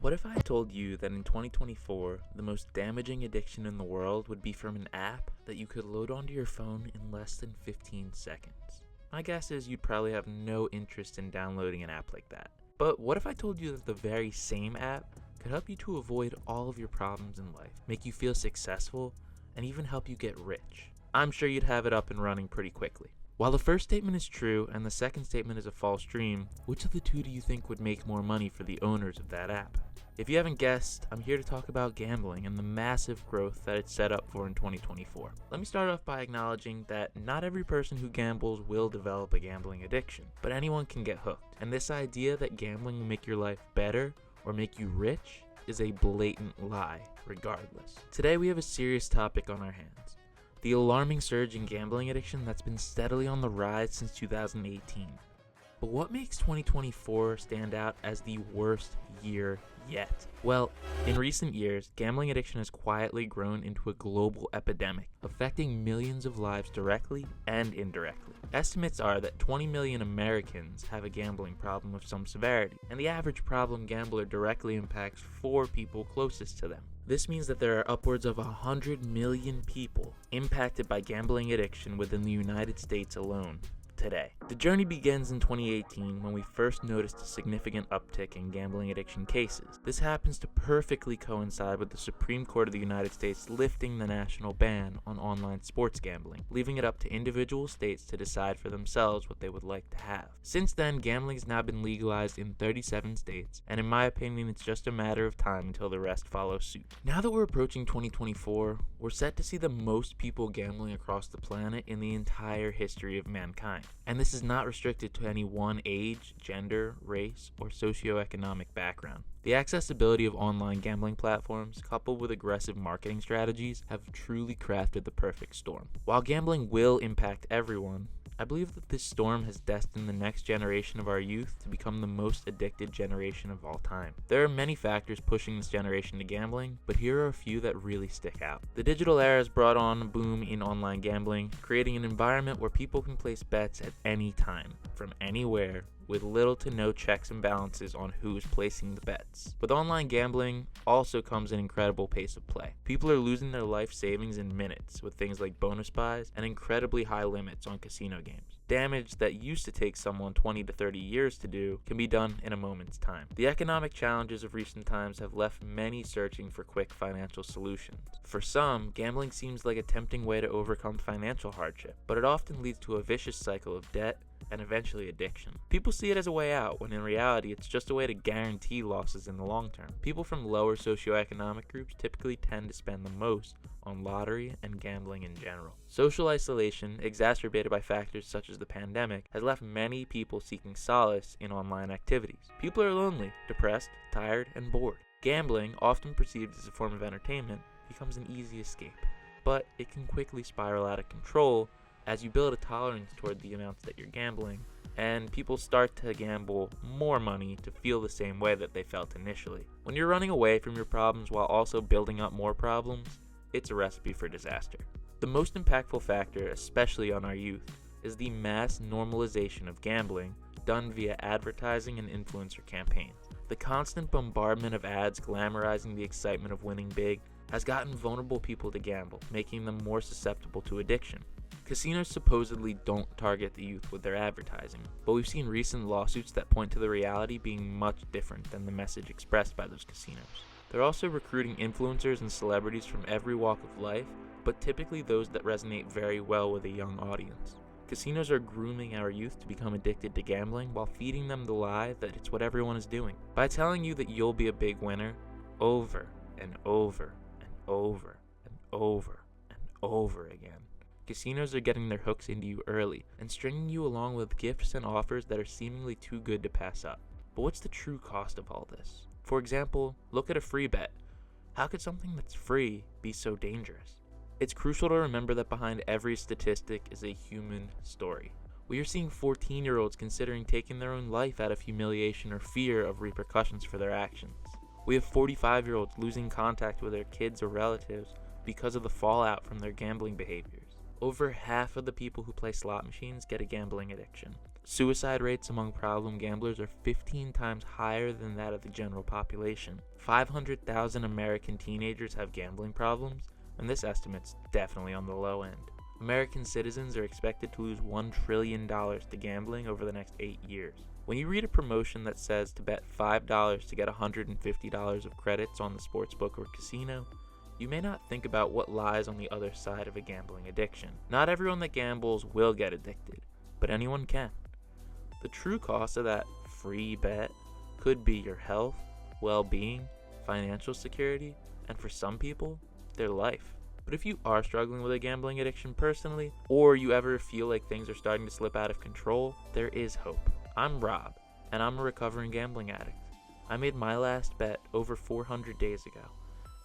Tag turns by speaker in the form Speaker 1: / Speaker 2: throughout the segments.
Speaker 1: What if I told you that in 2024, the most damaging addiction in the world would be from an app that you could load onto your phone in less than 15 seconds? My guess is you'd probably have no interest in downloading an app like that. But what if I told you that the very same app could help you to avoid all of your problems in life, make you feel successful, and even help you get rich? I'm sure you'd have it up and running pretty quickly. While the first statement is true and the second statement is a false dream, which of the two do you think would make more money for the owners of that app? If you haven't guessed, I'm here to talk about gambling and the massive growth that it's set up for in 2024. Let me start off by acknowledging that not every person who gambles will develop a gambling addiction, but anyone can get hooked. And this idea that gambling will make your life better or make you rich is a blatant lie, regardless. Today we have a serious topic on our hands. The alarming surge in gambling addiction that's been steadily on the rise since 2018. But what makes 2024 stand out as the worst year yet? Well, in recent years, gambling addiction has quietly grown into a global epidemic, affecting millions of lives directly and indirectly. Estimates are that 20 million Americans have a gambling problem of some severity, and the average problem gambler directly impacts 4 people closest to them. This means that there are upwards of 100 million people impacted by gambling addiction within the United States alone today. The journey begins in 2018 when we first noticed a significant uptick in gambling addiction cases. This happens to perfectly coincide with the Supreme Court of the United States lifting the national ban on online sports gambling, leaving it up to individual states to decide for themselves what they would like to have. Since then, gambling has now been legalized in 37 states, and in my opinion, it's just a matter of time until the rest follow suit. Now that we're approaching 2024, we're set to see the most people gambling across the planet in the entire history of mankind. And this is not restricted to any one age, gender, race, or socioeconomic background. The accessibility of online gambling platforms, coupled with aggressive marketing strategies, have truly crafted the perfect storm. While gambling will impact everyone, I believe that this storm has destined the next generation of our youth to become the most addicted generation of all time. There are many factors pushing this generation to gambling, but here are a few that really stick out. The digital era has brought on a boom in online gambling, creating an environment where people can place bets at any time, from anywhere, with little to no checks and balances on who's placing the bets. With online gambling also comes an incredible pace of play. People are losing their life savings in minutes with things like bonus buys and incredibly high limits on casino games. Damage that used to take someone 20 to 30 years to do can be done in a moment's time. The economic challenges of recent times have left many searching for quick financial solutions. For some, gambling seems like a tempting way to overcome financial hardship, but it often leads to a vicious cycle of debt and eventually addiction. People see it as a way out, when in reality it's just a way to guarantee losses in the long term. People from lower socioeconomic groups typically tend to spend the most on lottery and gambling in general. Social isolation, exacerbated by factors such as the pandemic, has left many people seeking solace in online activities. People are lonely, depressed, tired, and bored. Gambling, often perceived as a form of entertainment, becomes an easy escape, but it can quickly spiral out of control as you build a tolerance toward the amounts that you're gambling, and people start to gamble more money to feel the same way that they felt initially. When you're running away from your problems while also building up more problems, it's a recipe for disaster. The most impactful factor, especially on our youth, is the mass normalization of gambling done via advertising and influencer campaigns. The constant bombardment of ads glamorizing the excitement of winning big has gotten vulnerable people to gamble, making them more susceptible to addiction. Casinos supposedly don't target the youth with their advertising, but we've seen recent lawsuits that point to the reality being much different than the message expressed by those casinos. They're also recruiting influencers and celebrities from every walk of life, but typically those that resonate very well with a young audience. Casinos are grooming our youth to become addicted to gambling while feeding them the lie that it's what everyone is doing. By telling you that you'll be a big winner over and over and over and over and over again, casinos are getting their hooks into you early and stringing you along with gifts and offers that are seemingly too good to pass up. But what's the true cost of all this? For example, look at a free bet. How could something that's free be so dangerous? It's crucial to remember that behind every statistic is a human story. We are seeing 14-year-olds considering taking their own life out of humiliation or fear of repercussions for their actions. We have 45-year-olds losing contact with their kids or relatives because of the fallout from their gambling behaviors. Over half of the people who play slot machines get a gambling addiction, Suicide rates among problem gamblers are 15 times higher than that of the general population. 500,000 American teenagers have gambling problems, and this estimate's definitely on the low end. American citizens are expected to lose $1 trillion to gambling over the next 8 years. When you read a promotion that says to bet $5 to get $150 of credits on the sportsbook or casino, you may not think about what lies on the other side of a gambling addiction. Not everyone that gambles will get addicted, but anyone can. The true cost of that free bet could be your health, well-being, financial security, and for some people, their life. But if you are struggling with a gambling addiction personally, or you ever feel like things are starting to slip out of control, there is hope. I'm Rob, and I'm a recovering gambling addict. I made my last bet over 400 days ago,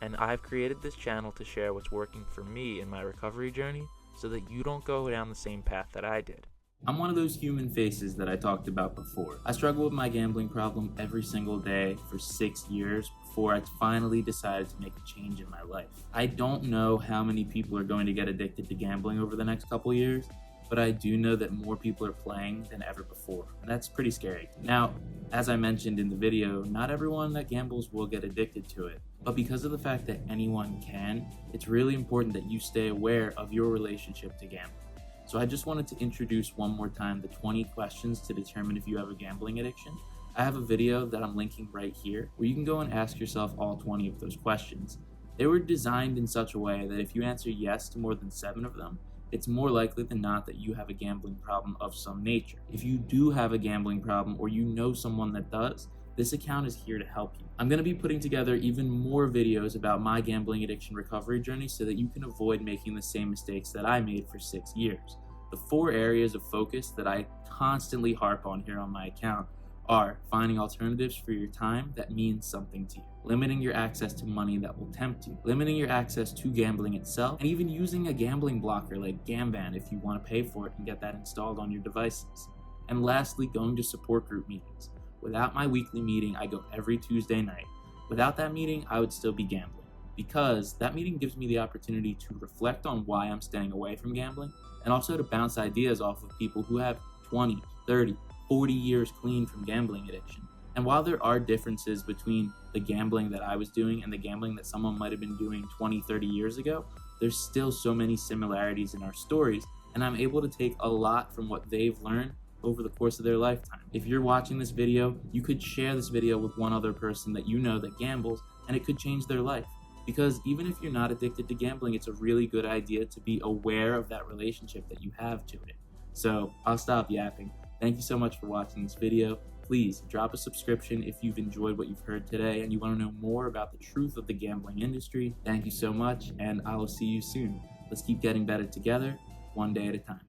Speaker 1: and I've created this channel to share what's working for me in my recovery journey so that you don't go down the same path that I did. I'm one of those human faces that I talked about before. I struggled with my gambling problem every single day for 6 years before I finally decided to make a change in my life. I don't know how many people are going to get addicted to gambling over the next couple years, but I do know that more people are playing than ever before, and that's pretty scary. Now, as I mentioned in the video, not everyone that gambles will get addicted to it, but because of the fact that anyone can, it's really important that you stay aware of your relationship to gambling. So I just wanted to introduce one more time the 20 questions to determine if you have a gambling addiction. I have a video that I'm linking right here where you can go and ask yourself all 20 of those questions. They were designed in such a way that if you answer yes to more than 7 of them, it's more likely than not that you have a gambling problem of some nature. If you do have a gambling problem or you know someone that does, this account is here to help you. I'm going to be putting together even more videos about my gambling addiction recovery journey so that you can avoid making the same mistakes that I made for 6 years. The 4 areas of focus that I constantly harp on here on my account are finding alternatives for your time that means something to you, limiting your access to money that will tempt you, limiting your access to gambling itself, and even using a gambling blocker like Gamban if you want to pay for it and get that installed on your devices. And lastly, going to support group meetings. Without my weekly meeting, I go every Tuesday night. Without that meeting, I would still be gambling, because that meeting gives me the opportunity to reflect on why I'm staying away from gambling, and also to bounce ideas off of people who have 20, 30, 40 years clean from gambling addiction. And while there are differences between the gambling that I was doing and the gambling that someone might have been doing 20, 30 years ago, there's still so many similarities in our stories, and I'm able to take a lot from what they've learned over the course of their lifetime. If you're watching this video, you could share this video with one other person that you know that gambles, and it could change their life. Because even if you're not addicted to gambling, it's a really good idea to be aware of that relationship that you have to it. So I'll stop yapping. Thank you so much for watching this video. Please drop a subscription if you've enjoyed what you've heard today and you want to know more about the truth of the gambling industry. Thank you so much, and I will see you soon. Let's keep getting better together, one day at a time.